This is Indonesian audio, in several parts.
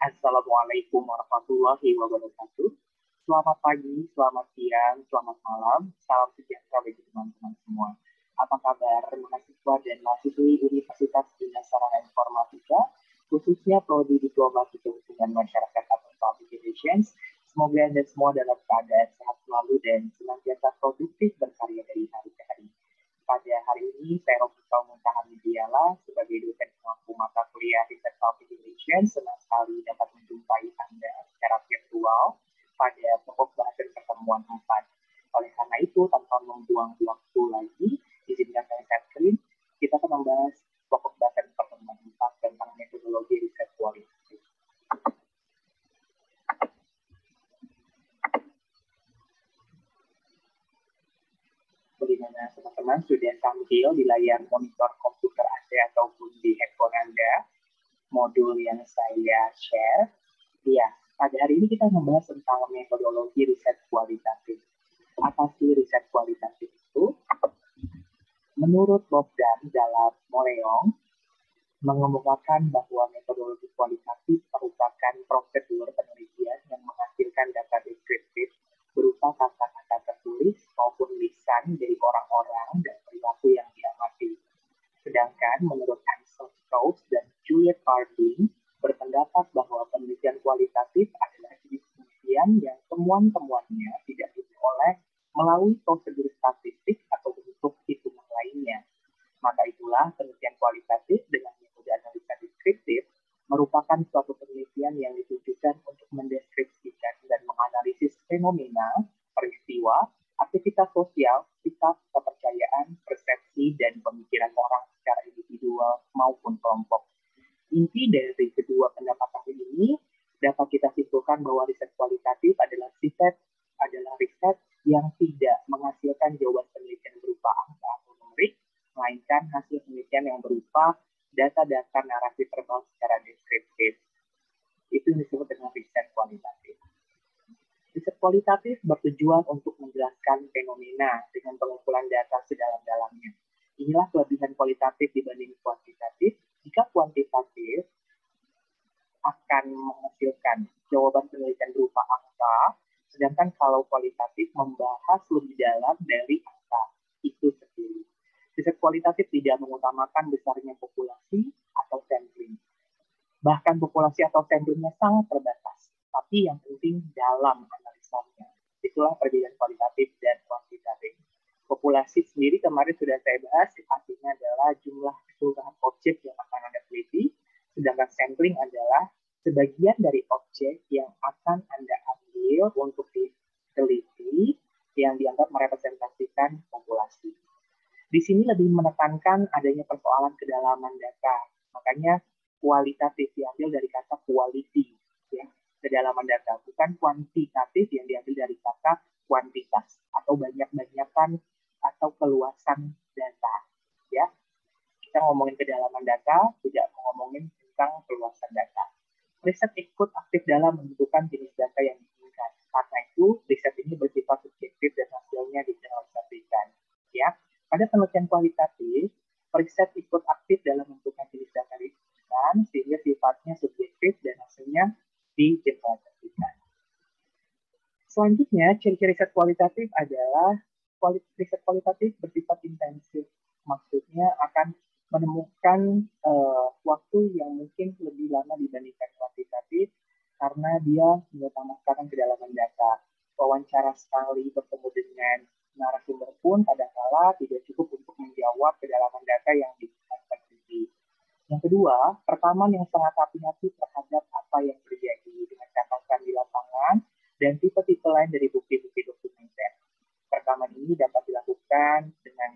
Assalamualaikum warahmatullahi wabarakatuh. Selamat pagi, selamat siang, selamat malam. Salam sejahtera bagi teman-teman semua. Apa kabar mahasiswa dan mahasiswi Universitas Bina Sarana Informatika, khususnya Prodi Diplomasi Kehubungan Masyarakat atau Public Relations. Semoga Anda semua dalam keadaan sehat selalu dan senantiasa produktif berkarya dari hari ke hari. Pada hari ini, saya Robusta Muntahan Widiala sebagai dosen pengampu mata kuliah Riset Public Relations senang sekali dapat menjumpai Anda secara virtual pada pokok bahasan pertemuan 4. Oleh karena itu, tanpa membuang waktu lagi, izinkan saya share screen, kita akan membahas pokok bahasan pertemuan 4 tentang metodologi riset kualitatif. Bagaimana teman-teman sudah tampil di layar monitor komputer Anda ataupun di handphone Anda modul yang saya share? Ya, pada hari ini kita membahas tentang metodologi riset kualitatif. Apa sih riset kualitatif itu? Menurut Bob Dan dalam Moleong, mengemukakan bahwa metodologi kualitatif merupakan prosedur penelitian yang menghasilkan data deskriptif berupa kata-kata tertulis maupun lisan dari orang-orang dan perilaku yang diamati. Sedangkan menurut Ansel Strauss dan Juliet Harding berpendapat bahwa penelitian kualitatif adalah jenis penelitian yang temuan-temuannya tidak diperoleh melalui prosedur statistik atau bentuk hitungan lainnya. Maka itulah penelitian kualitatif dengan metode analisa deskriptif merupakan suatu penelitian yang ditujukan untuk mendeskripsikan dan menganalisis fenomena, peristiwa, aktivitas sosial, sikap, kepercayaan, persepsi, dan pemikiran orang secara individual maupun kelompok. Inti dari kedua pendapat ini dapat kita simpulkan bahwa riset kualitatif adalah riset yang tidak menghasilkan jawaban penelitian berupa angka atau numerik, melainkan hasil penelitian yang berupa data-data narasi verbal secara deskriptif. Itu yang disebut dengan riset kualitatif. Riset kualitatif bertujuan untuk menjelaskan fenomena dengan pengumpulan data sedalam-dalamnya. Inilah kelebihan kualitatif dibanding kuantitatif. Jika kuantitatif akan menghasilkan jawaban penelitian berupa angka, sedangkan kalau kualitatif membahas lebih dalam dari angka itu sendiri. Riset kualitatif tidak mengutamakan besarnya populasi atau sampling. Bahkan populasi atau samplingnya sangat terbatas, tapi yang penting dalam analisanya. Itulah perbedaan kualitatif dan kuantitatif. Populasi sendiri kemarin sudah saya bahas, artinya adalah jumlah keseluruhan objek yang akan Anda teliti, sedangkan sampling adalah sebagian dari objek yang akan Anda ambil untuk diteliti yang dianggap merepresentasikan populasi. Di sini lebih menekankan adanya persoalan kedalaman data. Makanya kualitatif diambil dari kata quality, ya, kedalaman data, bukan kuantitatif yang diambil dari kata kuantitas atau banyak-banyakan atau keluasan data. Ya, kita ngomongin kedalaman data, tidak ngomongin tentang keluasan data. Riset ikut aktif dalam menentukan jenis data yang diinginkan. Karena itu, riset ini bersifat subjektif dan hasilnya digeneralisasikan. Ya. Pada penelitian kualitatif, riset ikut aktif dalam menentukan jenis data diinginkan, sehingga sifatnya subjektif dan hasilnya digeneralisasikan. Selanjutnya, ciri-ciri riset kualitatif adalah riset kualitatif bersifat intensif. Maksudnya akan menemukan waktu yang mungkin lebih lama dibandingkan kuantitatif karena dia mengutamakan kedalaman data. Wawancara sekali bertemu dengan narasumber pun kadang-kala tidak cukup untuk menjawab kedalaman data yang dibutuhkan peneliti. Yang kedua, rekaman yang sangat hati-hati terhadap apa yang terjadi dengan catatan di lapangan dan tipe-tipe lain dari bukti-bukti dokumenter. Rekaman ini dapat dilakukan dengan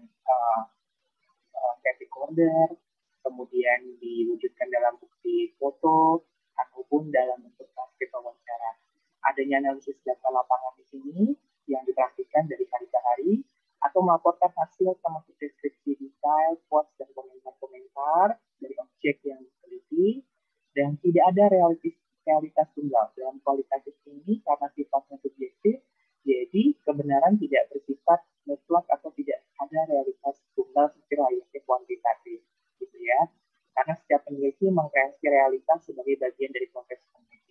tape recorder, kemudian diwujudkan dalam bukti foto, ataupun dalam bentuk transkrip wawancara. Adanya analisis data lapangan di sini yang diperhatikan dari hari ke hari, atau melaporkan hasil termasuk deskripsi detail, quotes, dan komentar-komentar dari objek yang diteliti, dan tidak ada realitas tunggal. Dalam kualitatif ini, karena sifatnya subjektif, jadi kebenaran tidak bersifat mutlak atau tidak ada realitas tunggal seperti layaknya kuantitatif, gitu ya. Karena setiap peneliti mengkreasi realitas sebagai bagian dari proses penelitian.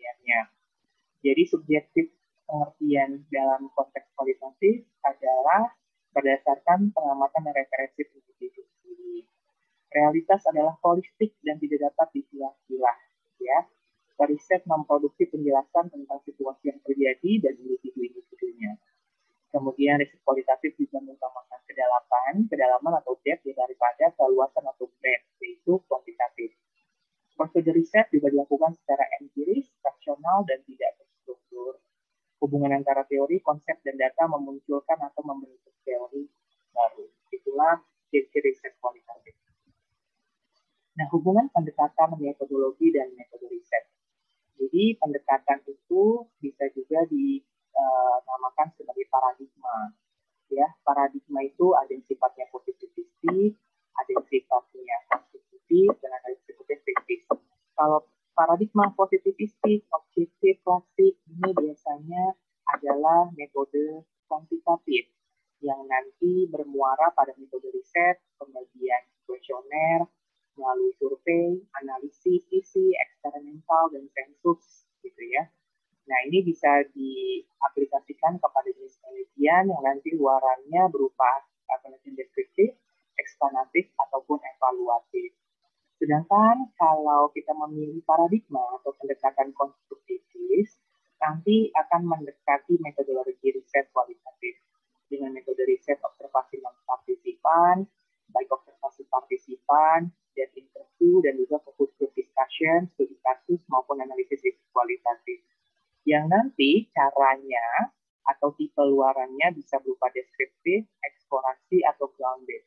Jadi subjektif pengertian dalam konteks kualitatif adalah berdasarkan pengamatan dan referensi individu. Realitas adalah holistik dan tidak dapat dipilah-pilah. Ya, riset memproduksi penjelasan tentang situasi yang terjadi dan individu-individunya. Kemudian riset kualitatif juga mengutamakan kedalaman atau depth daripada keluasan atau breadth, yaitu kuantitatif. Prosedur riset juga dilakukan secara empiris, rasional, dan tidak terstruktur. Hubungan antara teori, konsep, dan data memunculkan atau membentuk teori baru. Itulah ciri-ciri riset kualitatif. Nah, hubungan pendekatan metodologi dan metode riset. Jadi, pendekatan itu bisa juga dinamakan sebagai paradigma. Ya, paradigma itu ada yang sifatnya positivistik, ada yang sifatnya konstruktif, dan ada yang sifatnya fiktif. Kalau paradigma positivistik, objektif, klasik, ini biasanya adalah metode kuantitatif yang nanti bermuara pada metode riset, pembagian kuesioner, melalui survei, analisis, isi, eksperimental, dan sensus, gitu ya. Nah, ini bisa diaplikasikan kepada jenis penelitian yang nanti luarannya berupa penelitian deskriptif, eksplanatif, ataupun evaluatif. Sedangkan kalau kita memilih paradigma atau pendekatan konstruktivis, nanti akan mendekati metodologi riset kualitatif. Dengan metode riset observasi non-partisipan, baik observasi partisipan, dan interview, dan juga fokus group discussion, studi kasus, maupun analisis kualitatif. Yang nanti caranya atau tipe luarannya bisa berupa deskriptif, eksplorasi, atau grounded.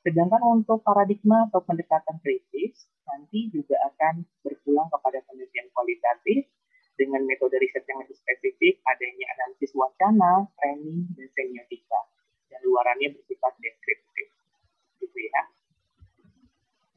Sedangkan untuk paradigma atau pendekatan kritis, nanti juga akan berpulang kepada penelitian kualitatif dengan metode riset yang lebih spesifik, adanya analisis wacana, training, dan semiotika. Dan luarannya bersifat deskriptif. Gitu ya.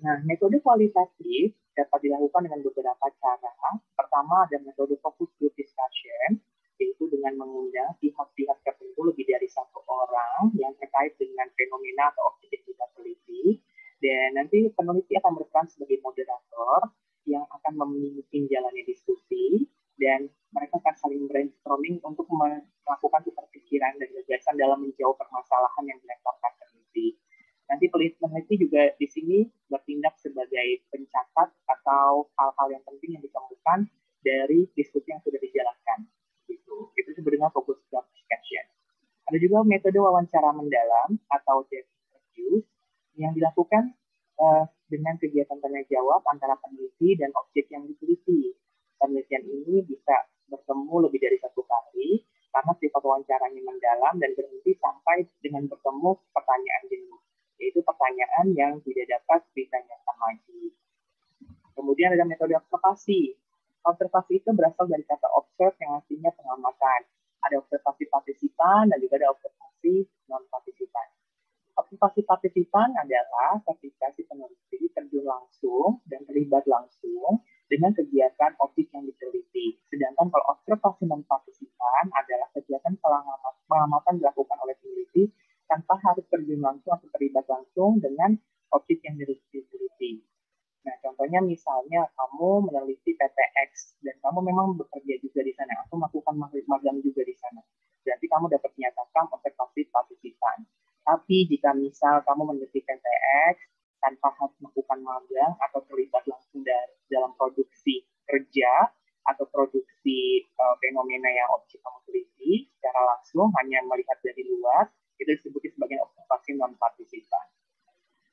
Nah, metode kualitatif dapat dilakukan dengan beberapa cara. Pertama, ada metode focus group discussion, yaitu dengan mengundang pihak-pihak tertentu lebih dari satu orang yang terkait dengan fenomena atau objek yang kita teliti. Dan nanti peneliti akan berperan sebagai moderator yang akan memimpin jalannya diskusi, dan mereka akan saling brainstorming untuk melakukan tukar pikiran dan gagasan dalam menjawab permasalahan yang dilemparkan peneliti. Nanti peneliti juga di sini bertindak sebagai pencatat atau hal-hal yang penting yang ditemukan dari diskusi yang sudah dijalankan. Itu disebut dengan focus group discussion. Ada juga metode wawancara mendalam atau depth interview yang dilakukan dengan kegiatan tanya jawab antara peneliti dan objek yang diteliti. Penelitian ini bisa bertemu lebih dari satu kali karena sifat wawancaranya mendalam dan berhenti sampai dengan bertemu pertanyaan jenuh, yaitu pertanyaan yang tidak dapat ditanyakan lagi. Kemudian ada metode observasi. Observasi itu berasal dari kata observe yang artinya pengamatan. Ada observasi partisipan dan juga ada observasi non-partisipan. Observasi partisipan adalah ketika si peneliti terjun langsung dan terlibat langsung dengan kegiatan objek yang diteliti. Sedangkan kalau observasi non-partisipan adalah kegiatan pengamatan dilakukan oleh peneliti tanpa harus terjun langsung atau terlibat langsung dengan objek yang diteliti. Nah, contohnya misalnya kamu meneliti PTX dan kamu memang bekerja juga di sana atau melakukan magang juga di sana. Berarti kamu dapat menyatakan observasi partisipan. Tapi jika misal kamu meneliti PTX tanpa harus melakukan magang atau terlibat langsung dalam produksi kerja atau produksi fenomena yang objek kamu teliti secara langsung, hanya melihat dari luar, itu disebut sebagai observasi non-partisipan.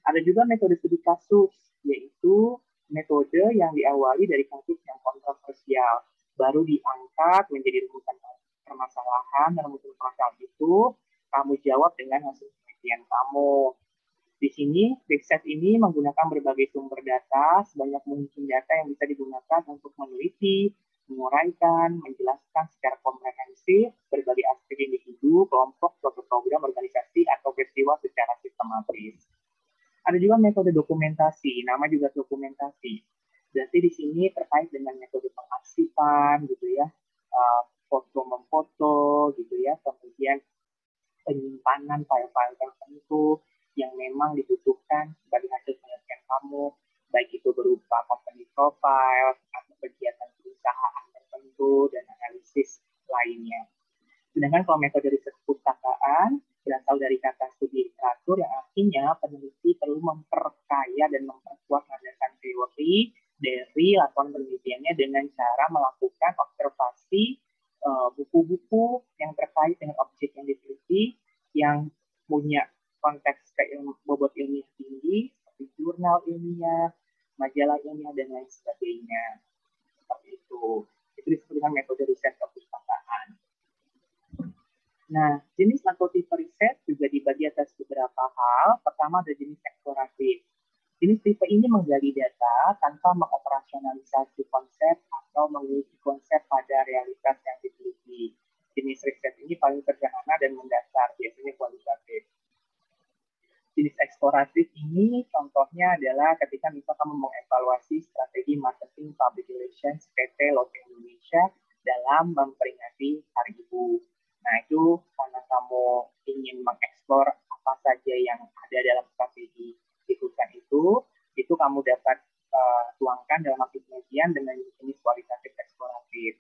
Ada juga metode studi kasus, yaitu metode yang diawali dari kasus yang kontroversial, baru diangkat menjadi rumusan permasalahan, dan rumusan permasalahan itu kamu jawab dengan hasil penelitian kamu. Di sini, riset ini menggunakan berbagai sumber data, sebanyak mungkin data yang bisa digunakan untuk meneliti, menguraikan, menjelaskan secara komprehensif berbagai aspek individu, kelompok, suatu program, organisasi, atau peristiwa secara sistematis. Ada juga metode dokumentasi, nama juga dokumentasi. Berarti di sini terkait dengan metode pengarsipan, gitu ya, foto memfoto, gitu ya, kemudian penyimpanan file-file tertentu yang memang dibutuhkan sebagai hasil penelitian kamu, baik itu berupa company profile atau kegiatan perusahaan tertentu dan analisis kalau metode riset perpustakaan berasal dari kata studi literatur yang artinya peneliti perlu memperkaya dan memperkuat landasan teori dari laporan penelitiannya dengan cara melakukan observasi buku-buku yang terkait dengan objek yang diteliti yang punya konteks bobot ilmiah tinggi seperti jurnal ilmiah, majalah ilmiah dan lain sebagainya. Seperti itu. Itu disebut dengan metode riset perpustakaan. Nah, jenis atau tipe riset juga dibagi atas beberapa hal. Pertama ada jenis eksploratif. Jenis tipe ini menggali data tanpa mengoperasionalisasi konsep atau menguji konsep pada realitas yang diteliti. Jenis riset ini paling sederhana dan mendasar, biasanya kualitatif. Jenis eksploratif ini contohnya adalah ketika misalnya kamu mengevaluasi strategi marketing public relations PT Lotte Indonesia dalam memperingati Hari Ibu. Nah, itu karena kamu ingin mengeksplor apa saja yang ada dalam strategi perusahaan itu kamu dapat tuangkan dalam aktif penelitian dengan jenis kualitatif eksploratif.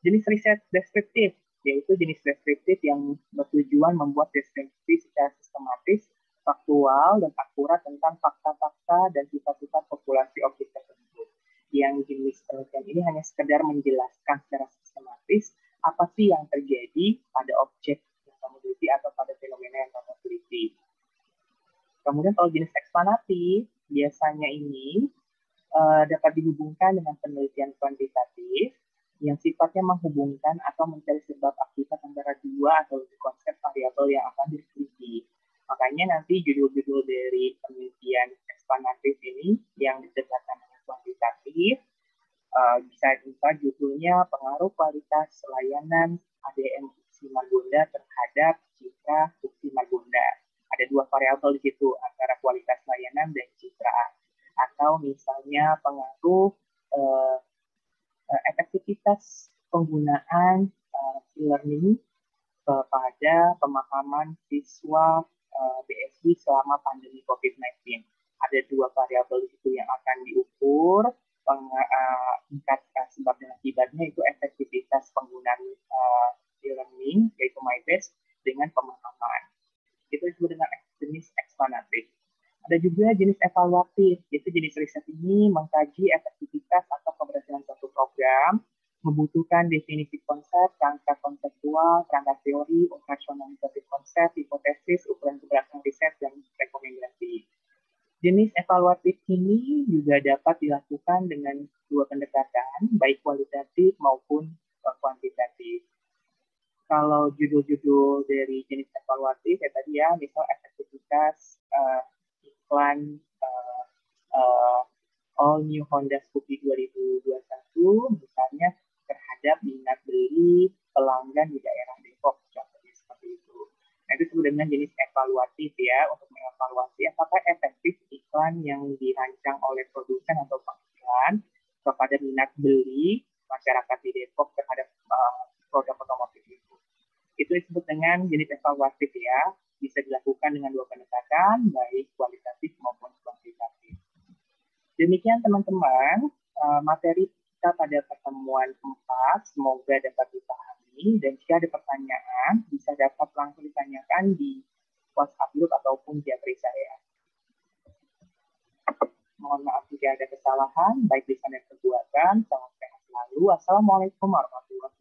Jenis riset deskriptif, yaitu jenis deskriptif yang bertujuan membuat deskripsi secara sistematis, faktual, dan akurat tentang fakta-fakta dan sifat-sifat populasi objek tersebut. Yang jenis penelitian ini hanya sekedar menjelaskan secara sistematis apa sih yang terjadi pada objek yang kamu teliti atau pada fenomena yang kamu teliti. Kemudian kalau jenis eksplanatif, biasanya ini dapat dihubungkan dengan penelitian kuantitatif yang sifatnya menghubungkan atau mencari sebab akibat antara dua atau lebih konsep variabel yang akan diteliti. Makanya nanti judul-judul dari penelitian eksplanatif ini yang didekatkan dengan kuantitatif bisa judulnya pengaruh kualitas layanan ADM Uksi Margonda terhadap citra Uksi Margonda. Ada dua variabel di situ antara kualitas layanan dan citra. Atau misalnya pengaruh efektivitas penggunaan e-learning kepada pemahaman siswa BSD selama pandemi COVID-19. Ada dua variabel di situ yang akan diukur. Tingkat sebab dan akibatnya itu efektivitas penggunaan e-learning yaitu MyBest dengan pemahaman. Itu disebut dengan jenis eksplanatif. Ada juga jenis evaluatif, yaitu jenis riset ini mengkaji efektivitas atau keberhasilan suatu program, membutuhkan definisi konsep, kerangka konseptual, kerangka teori, operasionalisasi konsep, hipotesis, ukuran keberhasilan riset, dan rekomendasi. Jenis evaluatif ini juga dapat dilakukan dengan dua pendekatan, baik kualitatif maupun kuantitatif. Kalau judul-judul dari jenis evaluatif, ya tadi ya, misal efektivitas iklan All New Honda Scoopy 2021, misalnya terhadap minat beli pelanggan di daerah Depok, contohnya seperti itu. Nah, itu disebut dengan jenis evaluatif ya, untuk mengevaluasi apakah efektif iklan yang dirancang oleh produsen atau pengiklan kepada minat beli masyarakat di Depok terhadap produk otomotif itu. Itu disebut dengan jenis evaluatif ya, bisa dilakukan dengan dua pendekatan, baik kualitatif maupun kuantitatif. Demikian teman-teman, materi kita pada pertemuan 4, semoga dapat dipahami, dan jika ada pertanyaan, bisa dapat langsung ditanyakan di WhatsApp group ataupun Japri saya. Mohon maaf jika ada kesalahan, baik lisan dan perbuatan, salam sehat selalu. Assalamualaikum warahmatullahi wabarakatuh.